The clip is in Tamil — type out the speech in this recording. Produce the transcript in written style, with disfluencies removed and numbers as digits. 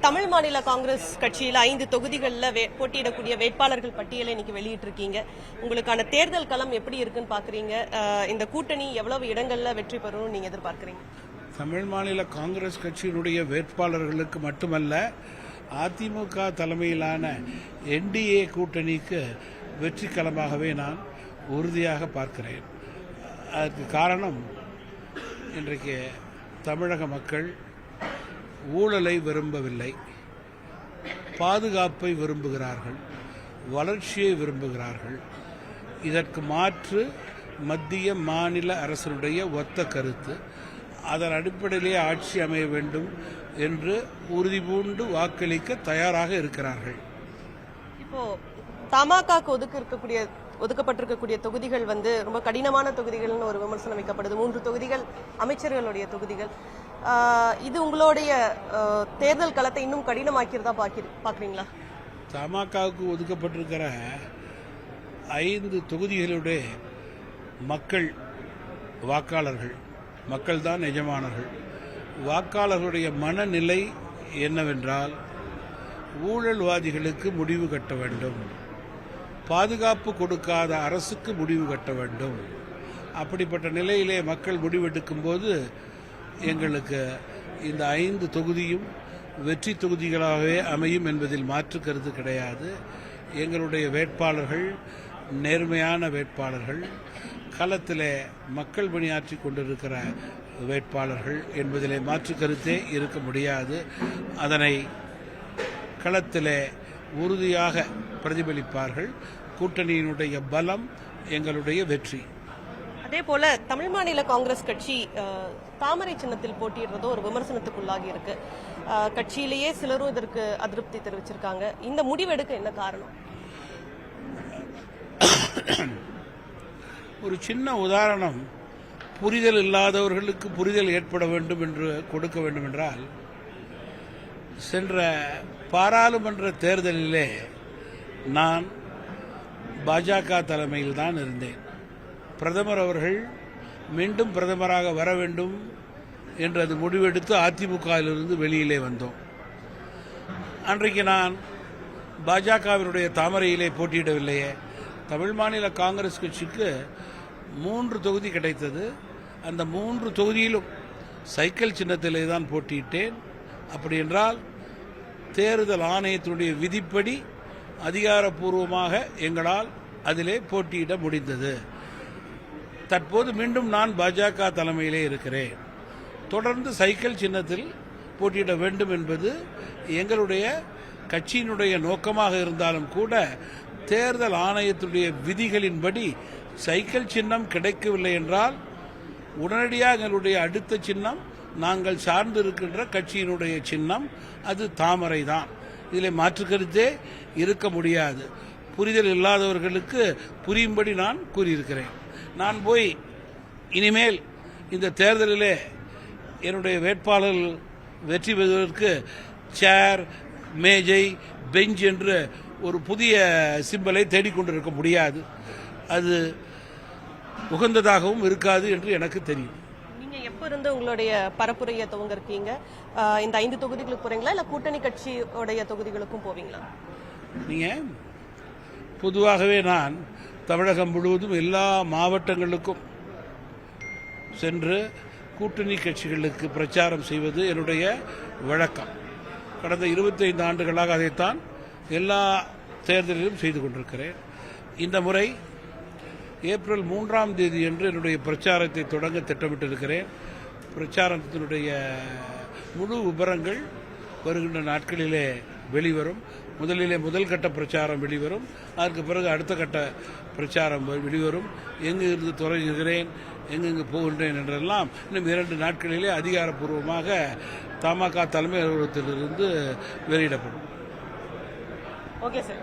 தமிழ் மாநில காங்கிரஸ் கட்சியில் 5 தொகுதிகளில் போட்டியிடக்கூடிய வேட்பாளர்கள் பட்டியலை இன்னைக்கு வெளியிட்டிருக்கீங்க. உங்களுக்கான தேர்தல் களம் எப்படி இருக்குன்னு பாக்குறீங்க? இந்த கூட்டணி எவ்வளவு இடங்கள்ல வெற்றி பெறும் நீங்க எதிர்பார்க்கிறீங்க? தமிழ் மாநில காங்கிரஸ் கட்சியினுடைய வேட்பாளர்களுக்கு மட்டுமல்ல, அதிமுக தலைமையிலான என்டிஏ கூட்டணிக்கு வெற்றி களமாகவே நான் உறுதியாக பார்க்கிறேன். அதற்கு காரணம், இன்றைக்கு தமிழக மக்கள் ஊழலை விரும்பவில்லை, பாதுகாப்பை விரும்புகிறார்கள், வளர்ச்சியை விரும்புகிறார்கள். இதற்கு மாற்று மத்திய மாநில அரசினுடைய ஒத்த கருத்து. அதன் அடிப்படையிலே ஆட்சி அமைய வேண்டும் என்று உறுதி பூண்டு வாக்களிக்க தயாராக இருக்கிறார்கள். இப்போ தமாகாக்கு ஒதுக்கப்பட்டிருக்கக்கூடிய தொகுதிகள் ரொம்ப கடினமான தொகுதிகள்னு ஒரு விமர்சனம் வைக்கப்படுது. 3 தொகுதிகள் அமைச்சர்களுடைய தொகுதிகள். இது உங்களுடைய தேர்தல் களத்தை இன்னும் கடினமாக்கிறதா பாக்குறீங்களா? தமாகாவுக்கு ஒதுக்கப்பட்டிருக்கிற 5 தொகுதிகளுடைய மக்கள், வாக்காளர்கள், மக்கள் தான் எஜமானர்கள். வாக்காளர்களுடைய மனநிலை என்னவென்றால், ஊழல்வாதிகளுக்கு முடிவு கட்ட வேண்டும், பாதுகாப்பு கொடுக்காத அரசுக்கு முடிவு கட்ட வேண்டும். அப்படிப்பட்ட நிலையிலே மக்கள் முடிவெடுக்கும் போது எங்களுக்கு இந்த 5 தொகுதியும் வெற்றி தொகுதிகளாகவே அமையும் என்பதில் மாற்று கருத்து கிடையாது. எங்களுடைய வேட்பாளர்கள் நேர்மையான வேட்பாளர்கள், களத்திலே மக்கள் பணியாற்றி கொண்டிருக்கிற வேட்பாளர்கள் என்பதிலே மாற்று கருத்தே இருக்க முடியாது. அதனை களத்திலே உறுதியாக பிரதிபலிப்பார்கள். கூட்டணியினுடைய பலம் எங்களுடைய வெற்றி. அதே போல தமிழ் மாநில காங்கிரஸ் கட்சி தாமரை சின்னத்தில் போட்டியிடுறதோ ஒரு விமர்சனத்துக்குள்ளாகி இருக்கு. கட்சியிலேயே சிலரும் இதற்கு அதிருப்தி தெரிவிச்சிருக்காங்க. இந்த முடிவெடுக்க என்ன காரணம்? ஒரு சின்ன உதாரணம், புரிதல் இல்லாதவர்களுக்கு புரிதல் ஏற்பட வேண்டும் என்று கொடுக்க வேண்டும் என்றால், சென்ற பாராளுமன்ற தேர்தலிலே நான் பாஜக தலைமையில் தான் இருந்தேன். பிரதமர் அவர்கள் மீண்டும் பிரதமராக வர வேண்டும் என்று அது முடிவெடுத்து அதிமுகவிலிருந்து வெளியிலே வந்தோம். அன்றைக்கு நான் பாஜகவினுடைய தாமரையிலே போட்டியிடவில்லையே. தமிழ் மாநில காங்கிரஸ் கட்சிக்கு 3 தொகுதி கிடைத்தது. அந்த 3 தொகுதியிலும் சைக்கிள் சின்னத்திலே தான் போட்டியிட்டேன். அப்படி என்றால் தேர்தல் ஆணையத்தினுடைய விதிப்படி அதிகாரப்பூர்வமாக எங்களால் அதிலே போட்டியிட முடிந்தது. தற்போது மீண்டும் நான் பாஜக தலைமையிலே இருக்கிறேன். தொடர்ந்து சைக்கிள் சின்னத்தில் போட்டியிட வேண்டும் என்பது எங்களுடைய கட்சியினுடைய நோக்கமாக இருந்தாலும் கூட, தேர்தல் ஆணையத்துடைய விதிகளின்படி சைக்கிள் சின்னம் கிடைக்கவில்லை என்றால் உடனடியாக எங்களுடைய அடுத்த சின்னம் நாங்கள் சார்ந்து இருக்கின்ற கட்சியினுடைய சின்னம், அது தாமரை தான். இதில் மாற்று கருத்தே இருக்க முடியாது. புரிதல் இல்லாதவர்களுக்கு புரியும்படி நான் கூறியிருக்கிறேன். நான் போய் இனிமேல் இந்த தேர்தலிலே என்னுடைய வேட்பாளர்கள் வெற்றி பெறுவதற்கு சேர், மேஜை, பெஞ்ச் என்று ஒரு புதிய சிம்பலை தேடிக்கொண்டிருக்க முடியாது. அது உகந்ததாகவும் இருக்காது என்று எனக்கு தெரியும். நீங்க எப்ப இருந்து உங்களுடைய பரப்புரையை துவங்க இருக்கீங்க? இந்த 5 தொகுதிகளுக்கு போறீங்களா, இல்ல கூட்டணி கட்சியோடைய தொகுதிகளுக்கும் போவீங்களா? நீங்க பொதுவாகவே நான் தமிழகம் முழுவதும் எல்லா மாவட்டங்களுக்கும் சென்று கூட்டணி கட்சிகளுக்கு பிரச்சாரம் செய்வது என்னுடைய வழக்கம். கடந்த 25 ஆண்டுகளாக அதைத்தான் எல்லா தேர்தலிலும் செய்து கொண்டிருக்கிறேன். இந்த முறை ஏப்ரல் 3ஆம் தேதி என்று என்னுடைய பிரச்சாரத்தை தொடங்க திட்டமிட்டிருக்கிறேன். பிரச்சாரத்தினுடைய முழு விபரங்கள் வருகின்ற நாட்களிலே வெளிவரும். முதலிலே முதல் கட்ட பிரச்சாரம் வெளிவரும், அதற்கு பிறகு அடுத்த கட்ட பிரச்சாரம் வெளிவரும். எங்கு இருந்து தொடங்குகிறேன், எங்கெங்கு போகின்றேன் என்றெல்லாம் இன்னும் 2 நாட்களிலே அதிகாரப்பூர்வமாக தமாக தலைமை அலுவலகத்திலிருந்து வெளியிடப்படும். Okay sir.